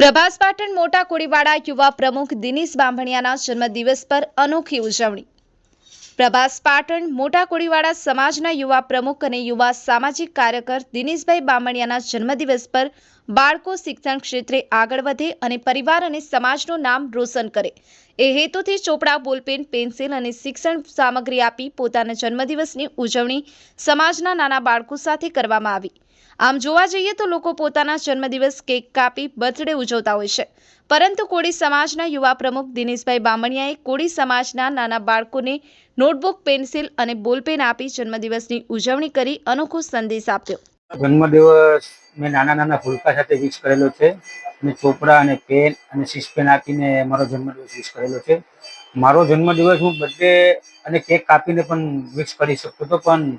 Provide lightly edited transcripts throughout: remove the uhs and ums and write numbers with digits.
પ્રભાસ પાટણ મોટા કોળીવાડા યુવા પ્રમુખ દિનેશ બાંભણિયાના જન્મદિવસ પર અનોખી ઉજવણી। પ્રભાસ પાટણ મોટા કોળીવાડા સમાજના યુવા પ્રમુખ અને યુવા સામાજિક કાર્યકર દિનેશભાઈ બાંભણિયાના જન્મદિવસ પર બાળકો શિક્ષણ ક્ષેત્રે આગળ વધે અને પરિવાર અને સમાજનું નામ રોશન કરે એ હેતુથી ચોપડા, બોલપેન, પેન્સિલ અને શિક્ષણ સામગ્રી આપી પોતાના જન્મદિવસની ઉજવણી સમાજના નાના બાળકો સાથે કરવામાં આવી। આમ જોવા જઈએ તો લોકો પોતાના જન્મદિવસ કેક કાપી બર્થડે ઉજવતા હોય છે, પરંતુ કોળી સમાજના યુવા પ્રમુખ દિનેશભાઈ બાંભણિયાએ કોળી સમાજના નાના બાળકોને નોટબુક, પેન્સિલ અને બોલપેન આપી જન્મદિવસની ઉજવણી કરી અનોખો સંદેશ આપ્યો। જન્મદિવસ મેં નાના ફૂલકા સાથે વિશ કરેલો છે અને ચોપડા અને પેન અને શીશપેન આપીને મારો જન્મદિવસ વિશ કરેલો છે। મારો જન્મદિવસ હું બર્થડે અને કેક કાપીને પણ વિશ કરી શકતો હતો, પણ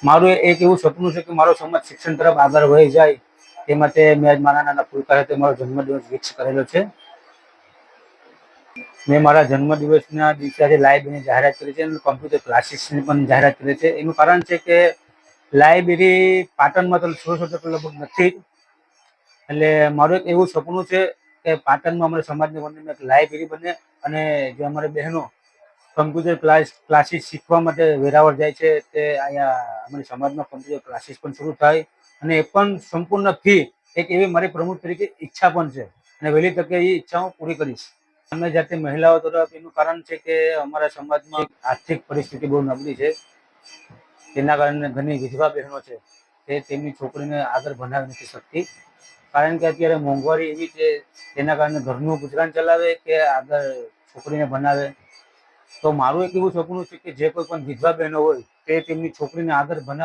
મારું એક એવું સપનું છે કે મારો સમાજ શિક્ષણ તરફ આગળ વધી જાય, તે માટે મેં આજ નાના ફૂલકા સાથે મારો જન્મદિવસ વિશ કરેલો છે। મેં મારા જન્મદિવસના દિવસે આજે લાઇબ્રેરીની જાહેરાત કરી છે અને કોમ્પ્યુટર ક્લાસીસની પણ જાહેરાત કરી છે। એનું કારણ છે કે લાઇબ્રેરી પાટણમાં તો લગભગ નથી, એટલે મારું એક એવું સપનું છે કે પાટણમાં અમારા સમાજની વંદનમાં એક લાઇબ્રેરી બને અને જે અમારી બહેનો કમ્પ્યુટર ક્લાસીસ શીખવા માટે વેરાવળ જાય છે, તે અહીંયા અમારી સમાજમાં કમ્પ્યુટર ક્લાસીસ પણ શરૂ થાય અને એ પણ સંપૂર્ણ ફી, એક એવી મારી પ્રમુખ તરીકે ઈચ્છા પણ છે અને વહેલી તકે એ ઈચ્છા હું પૂરી કરીશ। અમે જાતે મહિલાઓ તરફ એનું કારણ છે કે અમારા સમાજમાં આર્થિક પરિસ્થિતિ બહુ નબળી છે, તેના કારણે ઘણી વિધવા બહેનો છે તે તેમની છોકરીને આગળ ભણાવી નથી શકતી, કારણ કે અત્યારે મોંઘવારી એવી છે, તેના કારણે ઘરનું ગુજરાન ચલાવે કે આગળ છોકરીને ભણાવે। તો મારું એક એવું સપનું છે કે જે કોઈ પણ વિધવા બહેનો હોય તે તેમની છોકરીને આગળ ભણાવે।